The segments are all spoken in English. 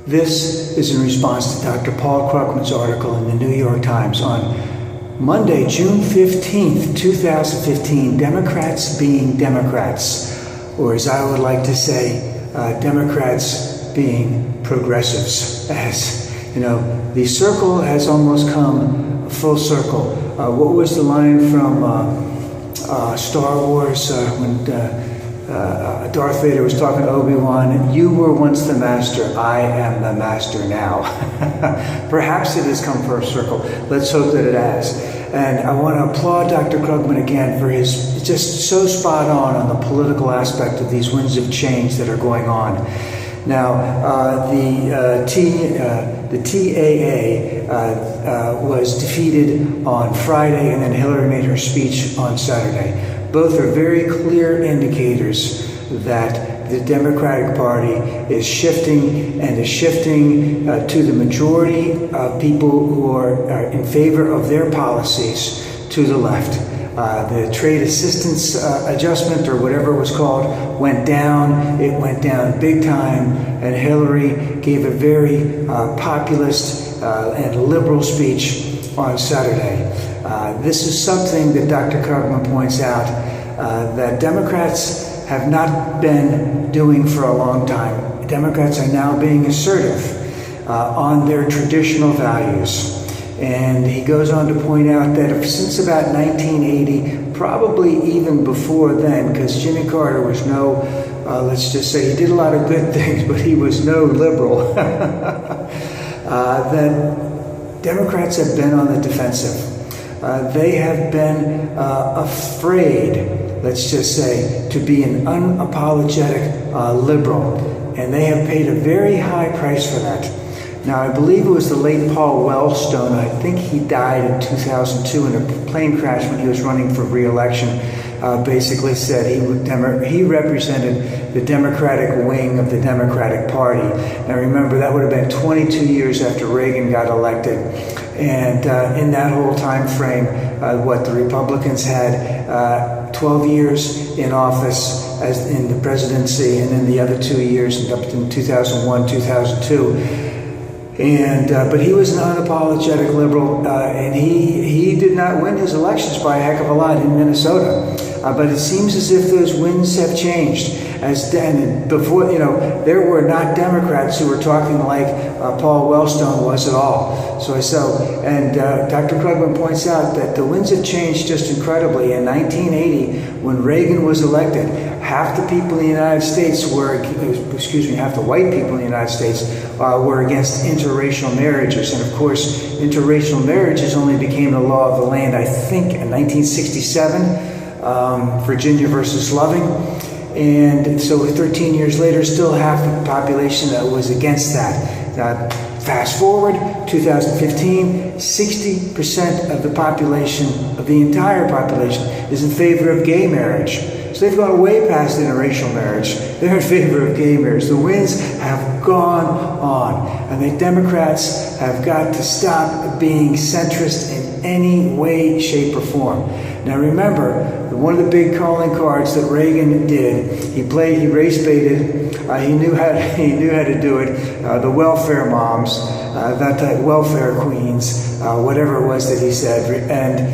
This is in response to Dr. Paul Krugman's article in the New York Times on Monday, June 15th, 2015, Democrats being Democrats, or as I would like to say, Democrats being progressives. As you know, the circle has almost come full circle. What was the line from Star Wars when Darth Vader was talking to Obi-Wan? You were once the master, I am the master now. Perhaps it has come full circle. Let's hope that it has. And I want to applaud Dr. Krugman again for his just so spot on the political aspect of these winds of change that are going on. Now, the TAA was defeated on Friday, and then Hillary made her speech on Saturday. Both are very clear indicators that the Democratic Party is shifting and is shifting to the majority of people who are in favor of their policies to the left. The trade assistance adjustment, or whatever it was called, went down. It went down big time, and Hillary gave a very populist and liberal speech on Saturday. This is something that Dr. Krugman points out that Democrats have not been doing for a long time. Democrats are now being assertive on their traditional values. And he goes on to point out that since about 1980, probably even before then, because Jimmy Carter was no, let's just say he did a lot of good things, but he was no liberal, that Democrats have been on the defensive. They have been afraid, let's just say, to be an unapologetic liberal. And they have paid a very high price for that. Now, I believe it was the late Paul Wellstone. I think he died in 2002 in a plane crash when he was running for re-election. Basically said he represented the Democratic wing of the Democratic Party. Now, remember, that would have been 22 years after Reagan got elected. And in that whole time frame, the Republicans had 12 years in office as in the presidency, and then the other 2 years up in 2001, 2002. But he was an unapologetic liberal, and he did not win his elections by a heck of a lot in Minnesota. But it seems as if those winds have changed. And before, there were not Democrats who were talking like Paul Wellstone was at all. And Dr. Krugman points out that the winds have changed just incredibly. In 1980, when Reagan was elected, half the people in the United States half the white people in the United States were against interracial marriages. And of course, interracial marriages only became the law of the land, I think, in 1967, Virginia versus Loving. And so 13 years later, still half the population was against that. Fast forward, 2015, 60% of the population, of the entire population, is in favor of gay marriage. So they've gone way past interracial marriage. They're in favor of gay marriage. The winds have gone on. And the Democrats have got to stop being centrist in any way, shape, or form. Now remember, one of the big calling cards that Reagan did, he race baited, he knew how to do it, the welfare moms, welfare queens, whatever it was that he said. And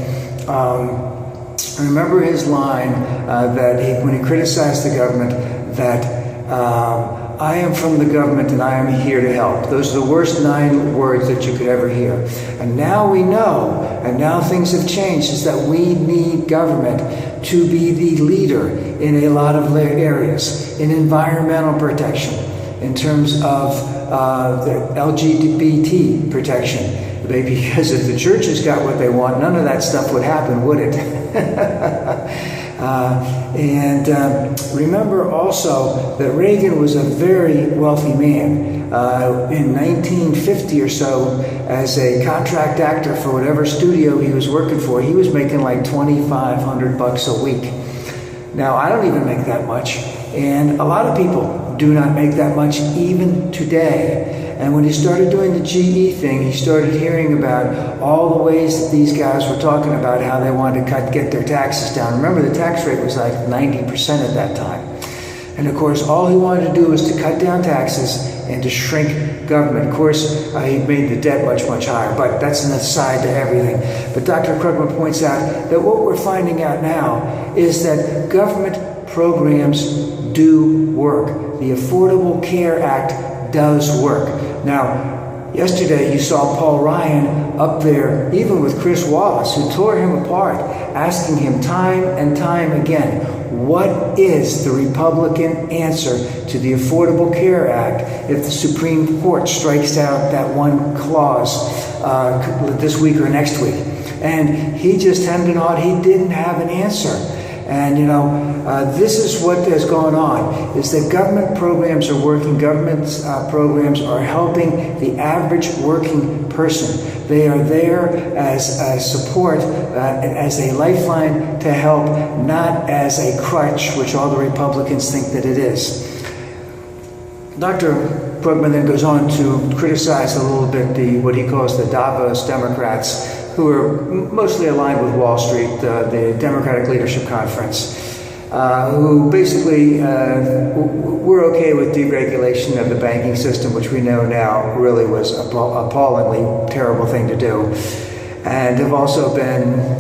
remember his line when he criticized the government, that I am from the government and I am here to help. Those are the worst 9 words that you could ever hear. And now we know, and now things have changed, is that we need government to be the leader in a lot of areas, in environmental protection, in terms of the LGBT protection. Because if the churches got what they want, none of that stuff would happen, would it? Remember also that Reagan was a very wealthy man. In 1950 or so, as a contract actor for whatever studio he was working for, he was making like $2,500 a week. Now, I don't even make that much, and a lot of people do not make that much even today. And when he started doing the GE thing, he started hearing about all the ways that these guys were talking about how they wanted to get their taxes down. Remember, the tax rate was like 90% at that time. And of course, all he wanted to do was to cut down taxes and to shrink government. Of course, he made the debt much, much higher, but that's an aside to everything. But Dr. Krugman points out that what we're finding out now is that government programs do work. The Affordable Care Act does work. Now, yesterday you saw Paul Ryan up there, even with Chris Wallace, who tore him apart, asking him time and time again, what is the Republican answer to the Affordable Care Act if the Supreme Court strikes out that one clause this week or next week? And he just hemmed and hawed. He didn't have an answer. And, you know, this is what has gone on, is that government programs are working. Government programs are helping the average working person. They are there as support, as a lifeline to help, not as a crutch, which all the Republicans think that it is. Dr. Krugman then goes on to criticize a little bit what he calls the Davos Democrats, who are mostly aligned with Wall Street, the Democratic Leadership Conference, who basically were okay with deregulation of the banking system, which we know now really was an appallingly terrible thing to do, and have also been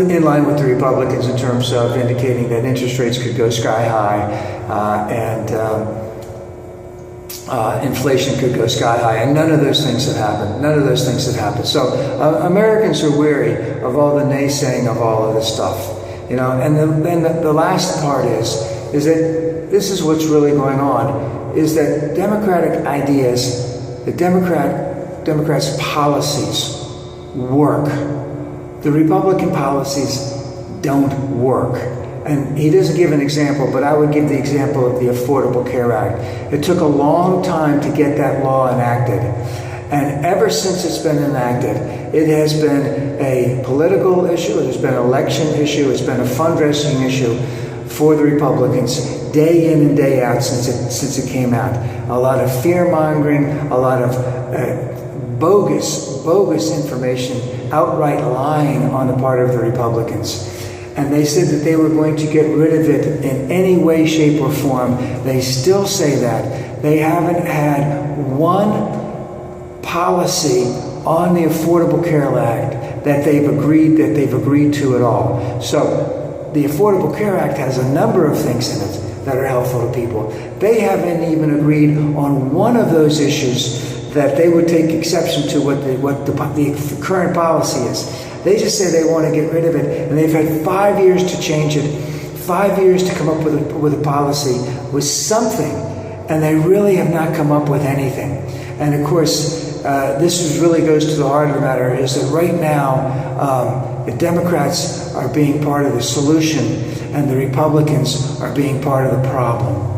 in line with the Republicans in terms of indicating that interest rates could go sky high and inflation could go sky high, and none of those things have happened. None of those things have happened. So Americans are weary of all the naysaying of all of this stuff, you know. And then the last part is that this is what's really going on: is that Democratic ideas, the Democrats' policies work. The Republican policies don't work. And he doesn't give an example, but I would give the example of the Affordable Care Act. It took a long time to get that law enacted. And ever since it's been enacted, it has been a political issue, it has been an election issue, it's been a fundraising issue for the Republicans day in and day out since it came out. A lot of fear-mongering, a lot of bogus information, outright lying on the part of the Republicans. And they said that they were going to get rid of it in any way, shape, or form. They still say that. They haven't had one policy on the Affordable Care Act that they've agreed to at all. So the Affordable Care Act has a number of things in it that are helpful to people. They haven't even agreed on one of those issues that they would take exception to what the current policy is. They just say they want to get rid of it, and they've had 5 years to change it, 5 years to come up with a policy, with something, and they really have not come up with anything. And of course, this really goes to the heart of the matter, is that right now, the Democrats are being part of the solution, and the Republicans are being part of the problem.